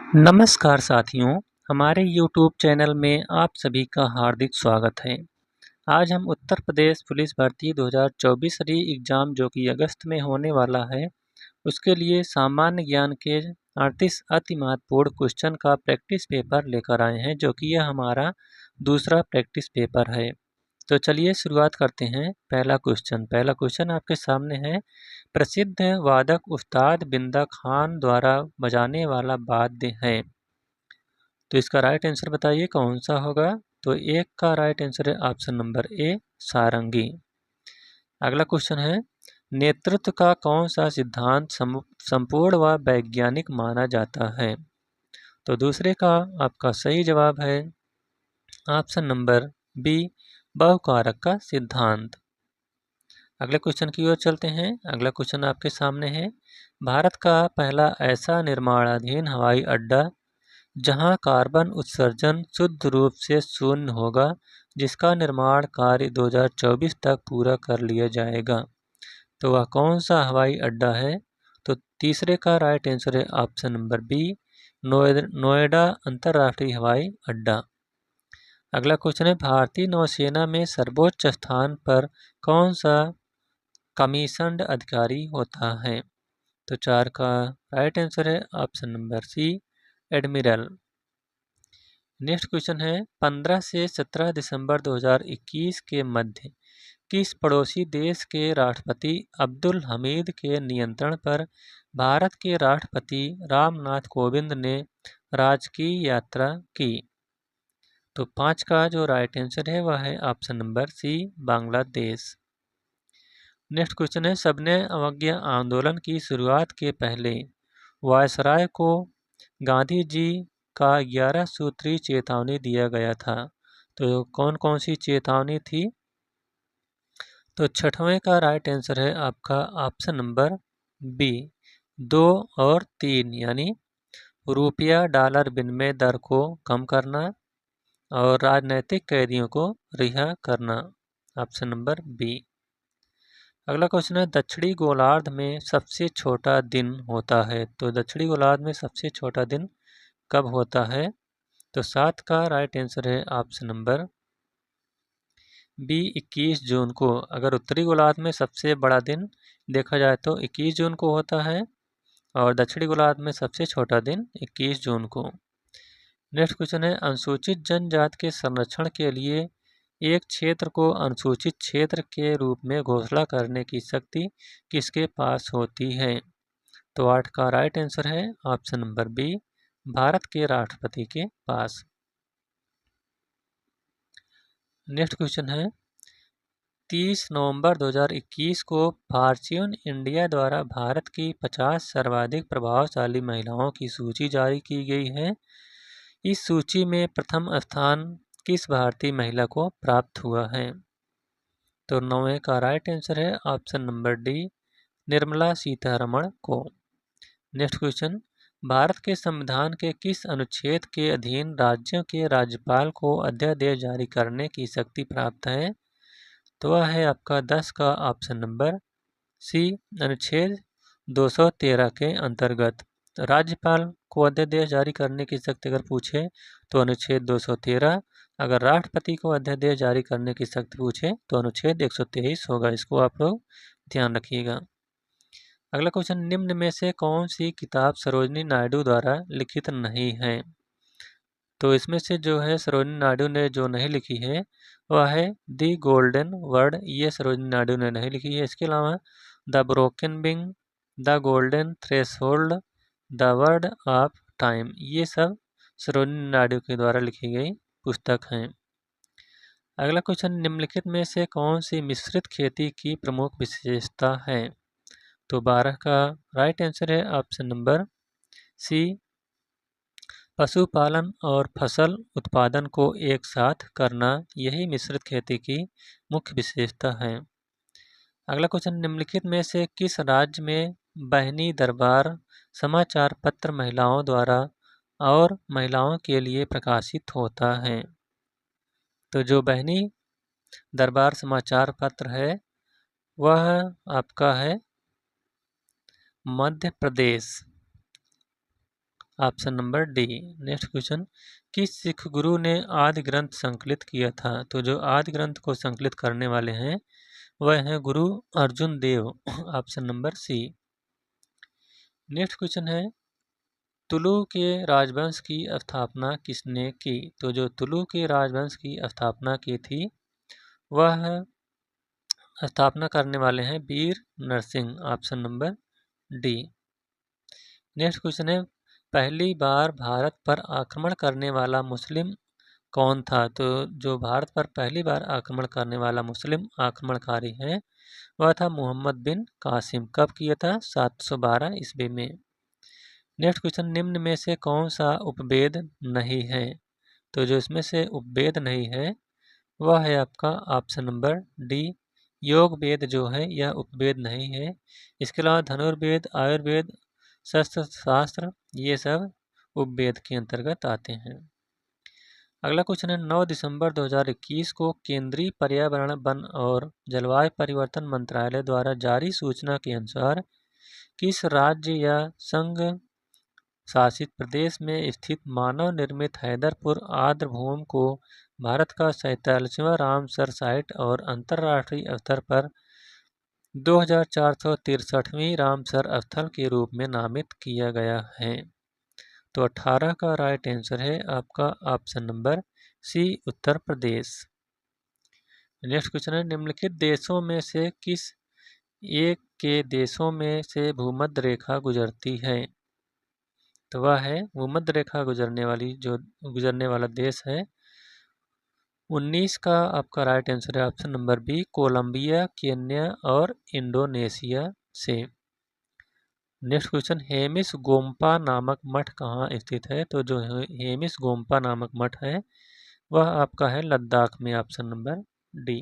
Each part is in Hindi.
नमस्कार साथियों, हमारे YouTube चैनल में आप सभी का हार्दिक स्वागत है। आज हम उत्तर प्रदेश पुलिस भर्ती 2024 री एग्ज़ाम जो कि अगस्त में होने वाला है, उसके लिए सामान्य ज्ञान के 38 अति महत्वपूर्ण क्वेश्चन का प्रैक्टिस पेपर लेकर आए हैं, जो कि यह हमारा दूसरा प्रैक्टिस पेपर है। तो चलिए शुरुआत करते हैं। पहला क्वेश्चन आपके सामने है। प्रसिद्ध वादक उस्ताद बिंदा खान द्वारा बजाने वाला वाद्य है। तो इसका राइट आंसर बताइए कौन सा होगा। तो एक का राइट आंसर है ऑप्शन नंबर ए, सारंगी। अगला क्वेश्चन है, नेतृत्व का कौन सा सिद्धांत संपूर्ण व वैज्ञानिक माना जाता है। तो दूसरे का आपका सही जवाब है ऑप्शन नंबर बी, बहुकारक का सिद्धांत। अगले क्वेश्चन की ओर चलते हैं। अगला क्वेश्चन आपके सामने है। भारत का पहला ऐसा निर्माणाधीन हवाई अड्डा जहां कार्बन उत्सर्जन शुद्ध रूप से शून्य होगा, जिसका निर्माण कार्य 2024 तक पूरा कर लिया जाएगा, तो वह कौन सा हवाई अड्डा है। तो तीसरे का राइट आंसर है ऑप्शन नंबर बी, नोएडा अंतर्राष्ट्रीय हवाई अड्डा। अगला क्वेश्चन है, भारतीय नौसेना में सर्वोच्च स्थान पर कौन सा कमीशन्ड अधिकारी होता है। तो चार का राइट आंसर है option number C, admiral. Next question है, 15 से 17 दिसंबर 2021 के मध्य किस पड़ोसी देश के राष्ट्रपति अब्दुल हमीद के नियंत्रण पर भारत के राष्ट्रपति रामनाथ कोविंद ने राजकीय यात्रा की। तो 5 का जो राइट आंसर है वह है option number C, Bangladesh. Next question है, सबने अवज्ञा आंदोलन की शुरुआत के पहले वायसराय को गांधी जी का 11 सूत्री चेतावनी दिया गया था। तो कौन कौन सी चेतावनी थी। तो छठवें का राइट आंसर है आपका ऑप्शन नंबर बी, 2 और 3, यानी रुपया डॉलर विनिमय दर को कम करना और राजनैतिक कैदियों को रिहा करना, ऑप्शन नंबर बी। अगला क्वेश्चन है, दक्षिणी गोलार्ध में सबसे छोटा दिन होता है। तो दक्षिणी गोलार्ध में सबसे छोटा दिन कब होता है। तो 7 का राइट आंसर है ऑप्शन नंबर बी, 21 जून को। अगर उत्तरी गोलार्ध में सबसे बड़ा दिन देखा जाए तो 21 जून को होता है और दक्षिणी गोलार्ध में सबसे छोटा दिन 21 जून को। नेक्स्ट क्वेश्चन है, अनुसूचित जनजाति के संरक्षण के लिए एक क्षेत्र को अनुसूचित क्षेत्र के रूप में घोषणा करने की शक्ति किसके पास होती है। तो 8 का राइट आंसर है ऑप्शन नंबर बी, भारत के राष्ट्रपति के पास। नेक्स्ट क्वेश्चन है, 30 नवंबर 2021 को फॉर्च्यून इंडिया द्वारा भारत की 50 सर्वाधिक प्रभावशाली महिलाओं की सूची जारी की गई है। इस सूची में प्रथम स्थान किस भारतीय महिला को प्राप्त हुआ है। तो 9 का राइट आंसर है option number D, Nirmala Sitharaman को। नेक्स्ट क्वेश्चन, भारत के संविधान के किस अनुच्छेद के अधीन राज्यों के राज्यपाल को अध्यादेश जारी करने की शक्ति प्राप्त है। तो वह है आपका 10 का ऑप्शन नंबर सी, अनुच्छेद 213 के अंतर्गत। राज्यपाल को अध्यादेश जारी करने की शक्ति अगर पूछे तो अनुच्छेद 213, अगर राष्ट्रपति को अध्यादेश जारी करने की शक्ति पूछे तो अनुच्छेद 123 होगा। इसको आप लोग ध्यान रखिएगा। अगला क्वेश्चन, निम्न में से कौन सी किताब सरोजिनी नायडू द्वारा लिखित नहीं है। तो इसमें से जो है सरोजिनी नायडू ने जो नहीं लिखी है वह है दी गोल्डन वर्ड, ये सरोजिनी नायडू ने नहीं लिखी है। इसके अलावा the broken wing, the golden threshold, the word of time, ये सब सरोजिनी नायडू के द्वारा लिखी गई पुस्तक हैं। अगला क्वेश्चन, निम्नलिखित में से कौन सी मिश्रित खेती की प्रमुख विशेषता है। तो 12 का राइट आंसर है ऑप्शन नंबर सी, पशुपालन और फसल उत्पादन को एक साथ करना, यही मिश्रित खेती की मुख्य विशेषता है। अगला क्वेश्चन, निम्नलिखित में से किस राज्य में बहनी दरबार समाचार पत्र महिलाओं द्वारा और महिलाओं के लिए प्रकाशित होता है। तो जो बहनी दरबार समाचार पत्र है वह आपका है Madhya Pradesh. Option number D. Next question, किस सिख गुरु ने आदि ग्रंथ संकलित किया था? तो जो आदि ग्रंथ को संकलित करने वाले हैं वह हैं Guru Arjun Dev, option number C. Next question है, तुलु के राजवंश की स्थापना किसने की? तो जो तुलु के राजवंश की स्थापना की थी वह स्थापना करने वाले हैं Veer Narasimha, option number D. Next question है, पहली बार भारत पर आक्रमण करने वाला मुस्लिम कौन था? तो जो भारत पर पहली बार आक्रमण करने वाला मुस्लिम आक्रमणकारी है वह था मोहम्मद बिन कासिम। कब किया था? 712 ईस्वी में। नेक्स्ट क्वेश्चन, निम्न में से कौन सा उपवेद नहीं है? तो जो इसमें से उपवेद नहीं है वह है आपका ऑप्शन नंबर डी, योग वेद जो है यह उपवेद नहीं है। इसके अलावा धनुर्वेद, आयुर्वेद, शस्त्र शास्त्र ये सब उपवेद के अंतर्गत आते हैं। अगला क्वेश्चन है, 9 दिसंबर 2021 को केंद्रीय पर्यावरण, वन और जलवायु परिवर्तन मंत्रालय द्वारा जारी सूचना के अनुसार किस राज्य या संघ शासित प्रदेश में स्थित मानव निर्मित हैदरपुर आर्द्रभूमि को भारत का 47वां रामसर साइट और अंतर्राष्ट्रीय स्तर पर 2463वीं रामसर स्थल के रूप में नामित किया गया है? तो 18 का राइट आंसर है आपका ऑप्शन नंबर सी, उत्तर प्रदेश। नेक्स्ट क्वेश्चन है, निम्नलिखित देशों में से किस एक के देशों में से भूमध्य रेखा गुजरती है? तो वह है भूमध्य रेखा गुजरने वाला देश है 19 का आपका राइट आंसर है option number B, Colombia, Kenya और इंडोनेशिया से। नेक्स्ट क्वेश्चन, हेमिस गोम्पा नामक मठ कहाँ स्थित है? तो जो हेमिस गोम्पा नामक मठ है वह आपका है लद्दाख में, ऑप्शन नंबर डी।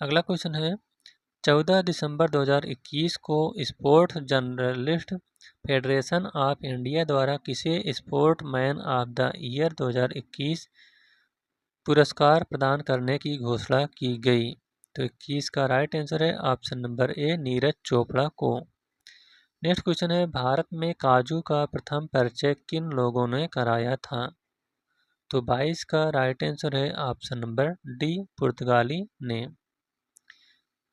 अगला क्वेश्चन है, 14 दिसंबर 2021 को sports journalist federation of India द्वारा किसे sport man of the year 2021 पुरस्कार प्रदान करने की घोषणा की गई? तो 21 का राइट आंसर है option number A, Neeraj Chopra को। नेक्स्ट क्वेश्चन है, भारत में काजू का प्रथम परिचय किन लोगों ने कराया था? तो 22 का राइट आंसर है ऑप्शन नंबर डी, पुर्तगाली ने।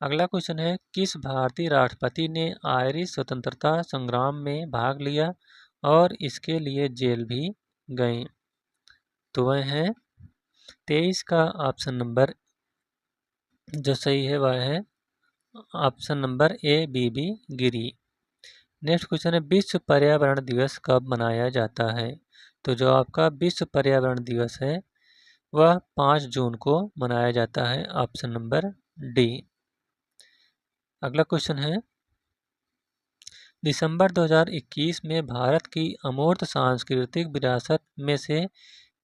अगला क्वेश्चन है, किस भारतीय राष्ट्रपति ने आयरिश स्वतंत्रता संग्राम में भाग लिया और इसके लिए जेल भी गए? तो वह है 23 का ऑप्शन नंबर जो सही है वह है option number A, V V Giri. Next question है, विश्व पर्यावरण दिवस कब मनाया जाता है? तो जो आपका विश्व पर्यावरण दिवस है वह 5 जून को मनाया जाता है, ऑप्शन नंबर डी। अगला क्वेश्चन है, दिसंबर 2021 में भारत की अमूर्त सांस्कृतिक विरासत में से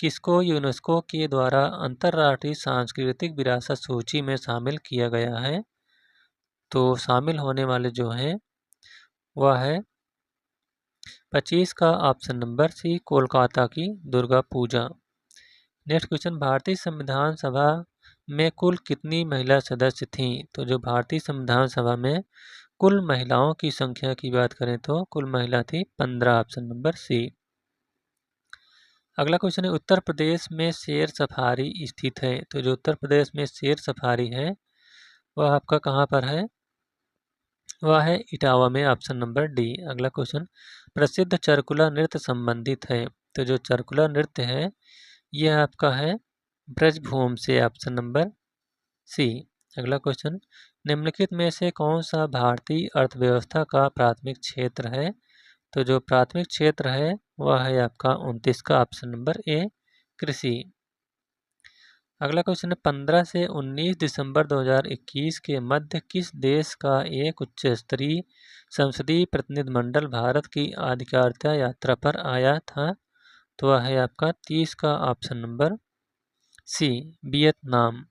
किसको यूनेस्को के द्वारा अंतर्राष्ट्रीय सांस्कृतिक विरासत सूची में शामिल किया गया है? तो शामिल होने वाले जो हैं वह है 25 का ऑप्शन नंबर सी, कोलकाता की दुर्गा पूजा। नेक्स्ट क्वेश्चन, भारतीय संविधान सभा में कुल कितनी महिला सदस्य थीं? तो जो भारतीय संविधान सभा में कुल महिलाओं की संख्या की बात करें तो कुल महिला थी 15, ऑप्शन नंबर सी। अगला क्वेश्चन है, उत्तर प्रदेश में शेर सफारी स्थित है? तो जो उत्तर प्रदेश में शेर सफारी है वह आपका कहाँ पर है? वह है इटावा में, ऑप्शन नंबर डी। अगला क्वेश्चन, प्रसिद्ध चरकुला नृत्य संबंधित है? तो जो चरकुला नृत्य है यह आपका है ब्रजभूमि से, ऑप्शन नंबर सी। अगला क्वेश्चन, निम्नलिखित में से कौन सा भारतीय अर्थव्यवस्था का प्राथमिक क्षेत्र है? तो जो प्राथमिक क्षेत्र है वह है आपका 29 का ऑप्शन नंबर ए, कृषि। अगला क्वेश्चन है, 15 से 19 दिसंबर 2021 के मध्य किस देश का एक उच्च स्तरीय संसदीय प्रतिनिधिमंडल भारत की आधिकारिकता यात्रा पर आया था? तो वह है आपका 30 का option number C, Vietnam.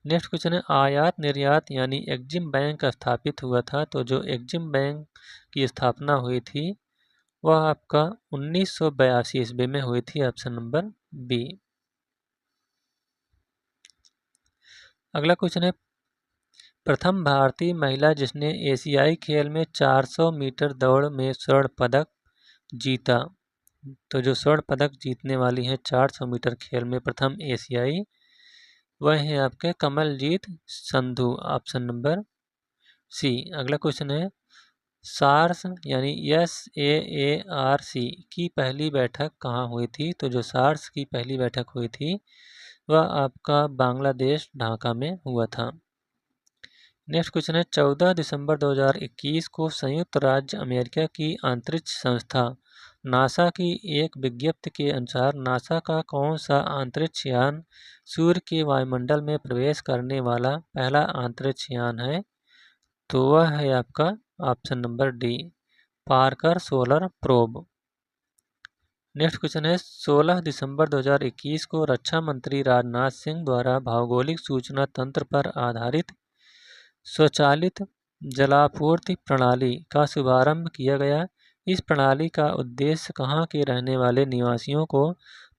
Next question है, आयात निर्यात यानी एग्जिम बैंक स्थापित हुआ था? तो जो एग्जिम बैंक की स्थापना हुई थी वह आपका 1982 ईस्वी में हुई थी, ऑप्शन नंबर बी। अगला क्वेश्चन है, प्रथम भारतीय महिला जिसने एशियाई खेल में 400 मीटर दौड़ में स्वर्ण पदक जीता। तो जो स्वर्ण पदक जीतने वाली है 400 मीटर खेल में प्रथम एशियाई, वह है आपके Kamaljeet Sandhu, option number C. अगला क्वेश्चन है, सार्स यानी SAARC की पहली बैठक कहाँ हुई थी? तो जो सार्स की पहली बैठक हुई थी वह आपका बांग्लादेश ढाका में हुआ था। नेक्स्ट क्वेश्चन है, 14 दिसंबर 2021 को संयुक्त राज्य अमेरिका की अंतरिक्ष संस्था नासा की एक विज्ञप्ति के अनुसार नासा का कौन सा अंतरिक्ष यान सूर्य के वायुमंडल में प्रवेश करने वाला पहला अंतरिक्ष यान है? तो वह है आपका option number D, Parker solar probe. Next question है, 16 दिसंबर 2021 को रक्षा मंत्री राजनाथ सिंह द्वारा भौगोलिक सूचना तंत्र पर आधारित स्वचालित जलापूर्ति प्रणाली का शुभारंभ किया गया। इस प्रणाली का उद्देश्य कहाँ के रहने वाले निवासियों को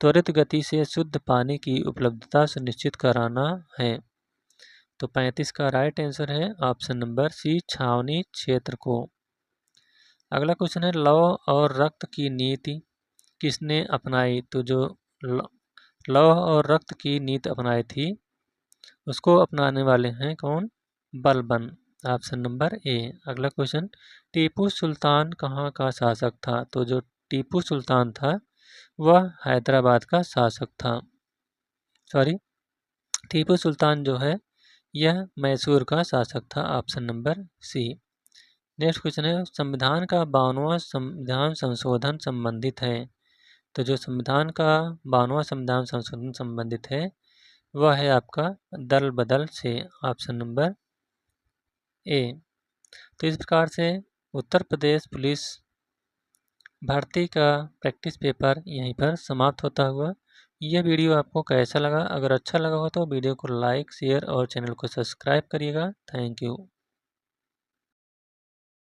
त्वरित गति से शुद्ध पानी की उपलब्धता सुनिश्चित कराना है। तो 35 का राइट आंसर है ऑप्शन नंबर सी, छावनी क्षेत्र को। अगला क्वेश्चन है, लौह और रक्त की नीति किसने अपनाई? तो जो लौह और रक्त की नीति अपनाई थी उसको अपनाने वाले हैं कौन? बलबन, ऑप्शन नंबर ए। अगला क्वेश्चन, टीपू सुल्तान कहाँ का शासक था? तो जो टीपू सुल्तान था वह हैदराबाद का शासक था। टीपू सुल्तान जो है यह मैसूर का शासक था, option number C. Next question है, संविधान का 52वां संविधान संशोधन संबंधित है। तो जो संविधान का 52वां संविधान संशोधन संबंधित है वह है आपका दल बदल से, ऑप्शन नंबर ए। तो इस प्रकार से उत्तर प्रदेश पुलिस भर्ती का प्रैक्टिस पेपर यहीं पर समाप्त होता हुआ। यह वीडियो आपको कैसा लगा? अगर अच्छा लगा हो तो वीडियो को लाइक, शेयर और चैनल को सब्सक्राइब करिएगा। Thank you.